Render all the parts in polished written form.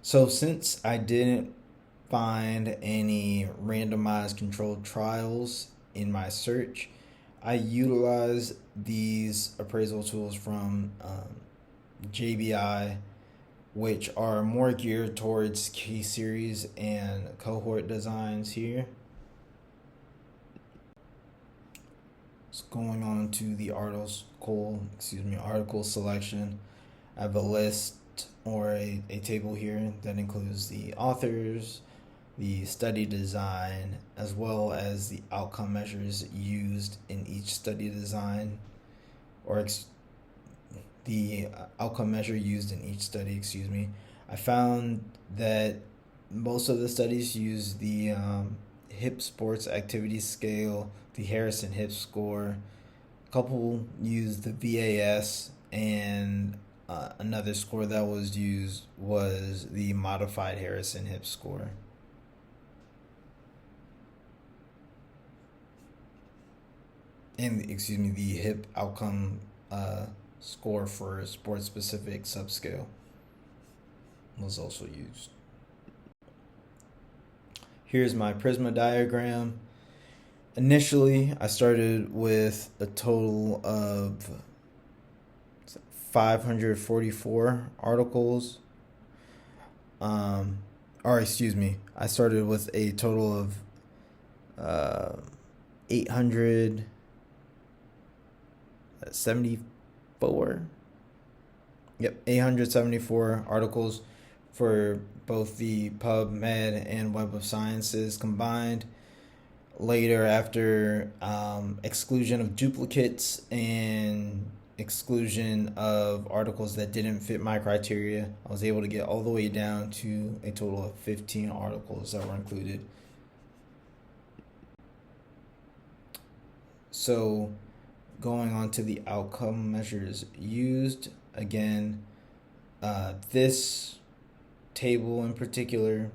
So since I didn't find any randomized controlled trials in my search, I utilized these appraisal tools from JBI, which are more geared towards case series and cohort designs here. So going on to the article selection. I have a list or a table here that includes the authors, the study design, as well as the outcome measures used in each study design, or the outcome measure used in each study, excuse me. I found that most of the studies use the HIP Sports Activity Scale, the Harrison HIP score. A couple used the VAS, and another score that was used was the modified Harrison HIP score. And excuse me, the HIP outcome score for sports specific subscale was also used. Here's my Prisma diagram. Initially, I started with a total of 544 articles. Or excuse me, I started with a total of 874. Yep, 874 articles for both the PubMed and Web of Sciences combined. Later, after exclusion of duplicates and exclusion of articles that didn't fit my criteria, I was able to get all the way down to a total of 15 articles that were included. So, going on to the outcome measures used, again, this table in particular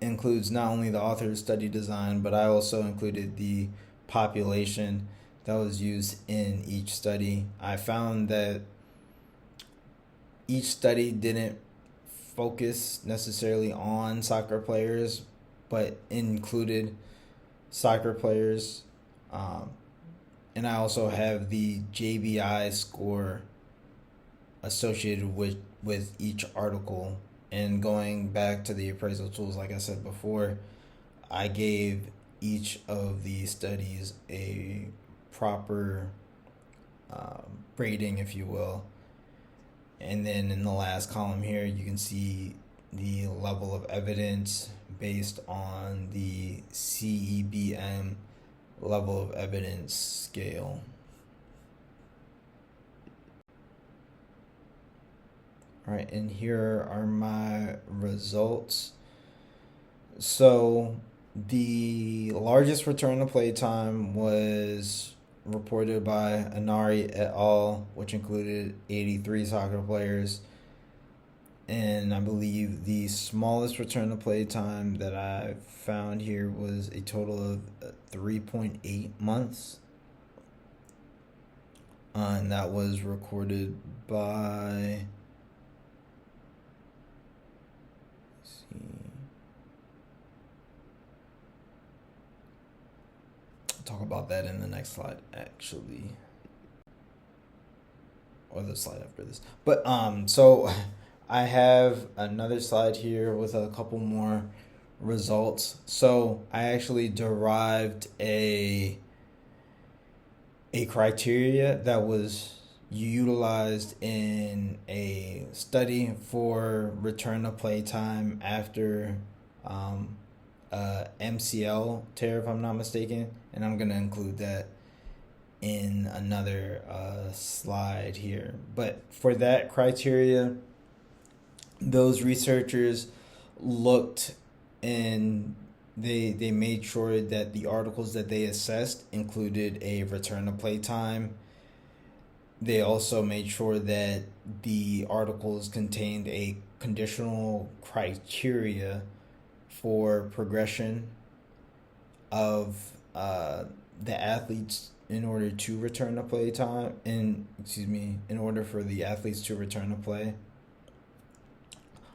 includes not only the author's study design, but I also included the population that was used in each study. I found that each study didn't focus necessarily on soccer players, but included soccer players. And I also have the JBI score associated with each article. And going back to the appraisal tools, like I said before, I gave each of the studies a proper rating, if you will. And then in the last column here, you can see the level of evidence based on the CEBM level of evidence scale. All right, and here are my results. So the largest return to play time was reported by Anari et al., which included 83 soccer players. And I believe the smallest return to play time that I found here was a total of 3.8 months. And that was recorded by. Let's see. I'll talk about that in the next slide, actually. Or the slide after this. But, so. I have another slide here with a couple more results. So I actually derived a criteria that was utilized in a study for return to play time after MCL tear, if I'm not mistaken, and I'm gonna include that in another slide here. But for that criteria, those researchers looked and they made sure that the articles that they assessed included a return to play time. They also made sure that the articles contained a conditional criteria for progression of the athletes in order to return to play time, in order for the athletes to return to play.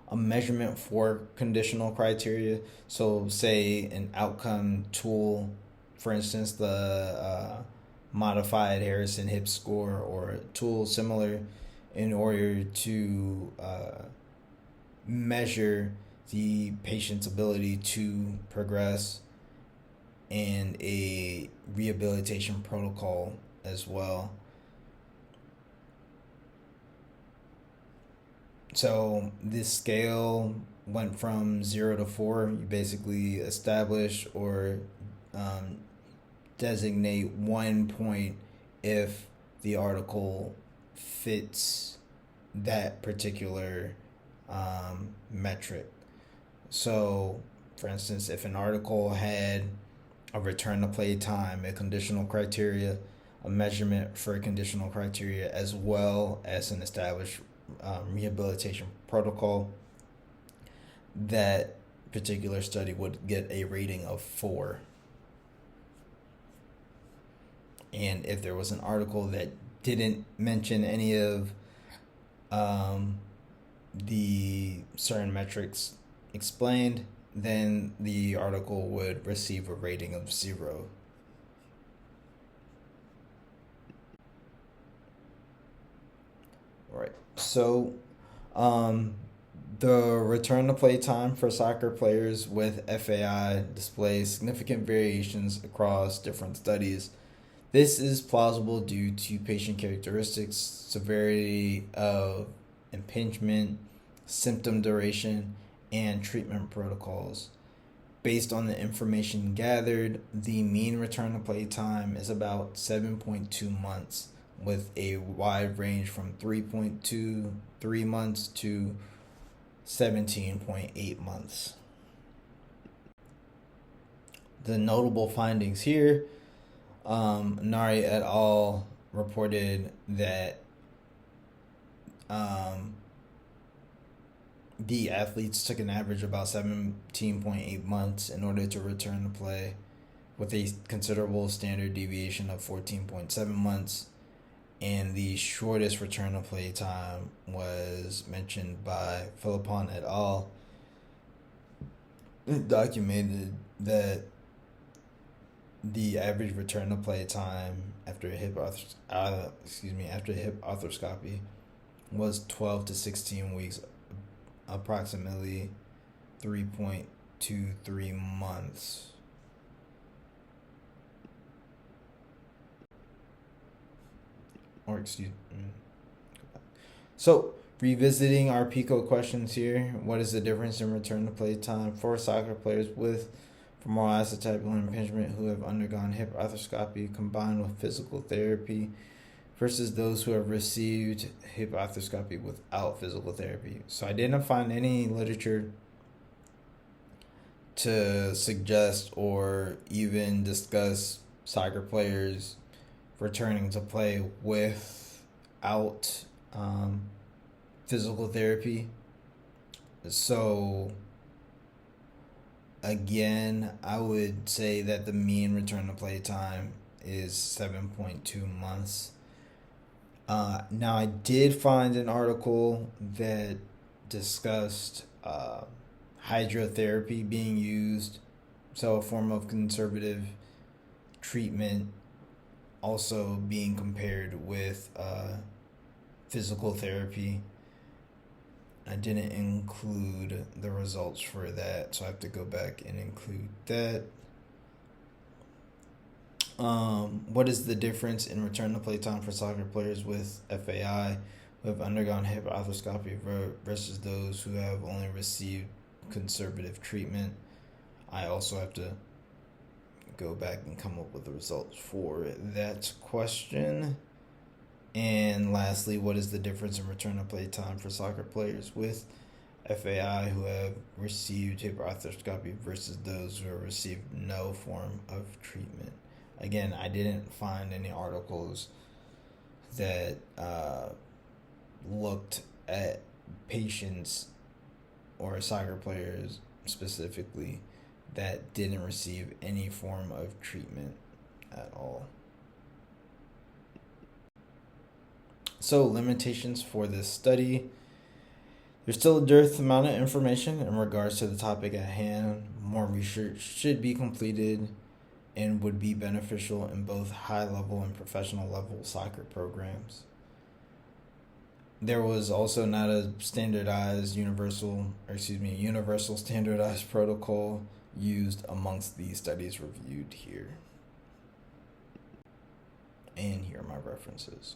a measurement for conditional criteria. So, say an outcome tool, for instance, the modified Harrison Hip score, or a tool similar, in order to measure the patient's ability to progress, and a rehabilitation protocol as well. So this scale went from 0 to 4. You basically establish or um, designate 1 point if the article fits that particular metric. So, for instance, if an article had a return to play time, a conditional criteria, a measurement for a conditional criteria, as well as an established rehabilitation protocol, that particular study would get a rating of 4. And if there was an article that didn't mention any of the certain metrics explained, then the article would receive a rating of 0. Right. So, the return to play time for soccer players with FAI displays significant variations across different studies. This is plausible due to patient characteristics, severity of impingement, symptom duration, and treatment protocols. Based on the information gathered, the mean return to play time is about 7.2 months, with a wide range from 3.23 months to 17.8 months. The notable findings here, Nari et al. Reported that the athletes took an average about 17.8 months in order to return to play, with a considerable standard deviation of 14.7 months. And the shortest return to play time was mentioned by Philippon et al. It documented that the average return to play time after hip arthroscopy was 12 to 16 weeks, approximately 3.23 months. Or excuse me. So, revisiting our PICO questions here, what is the difference in return to play time for soccer players with femoral acetabular impingement who have undergone hip arthroscopy combined with physical therapy versus those who have received hip arthroscopy without physical therapy? So I didn't find any literature to suggest or even discuss soccer players returning to play without physical therapy. So again, I would say that the mean return to play time is 7.2 months. Now, I did find an article that discussed hydrotherapy being used, so a form of conservative treatment, also being compared with physical therapy. I didn't include the results for that, so I have to go back and include that. What is the difference in return to play time for soccer players with FAI who have undergone hip arthroscopy versus those who have only received conservative treatment? I also have to go back and come up with the results for that question. And lastly, what is the difference in return to play time for soccer players with FAI who have received hip arthroscopy versus those who have received no form of treatment? Again, I didn't find any articles that looked at patients or soccer players specifically that didn't receive any form of treatment at all. So, limitations for this study. There's still a dearth amount of information in regards to the topic at hand. More research should be completed and would be beneficial in both high level and professional level soccer programs. There was also not a universal standardized protocol used amongst the studies reviewed here. And here are my references.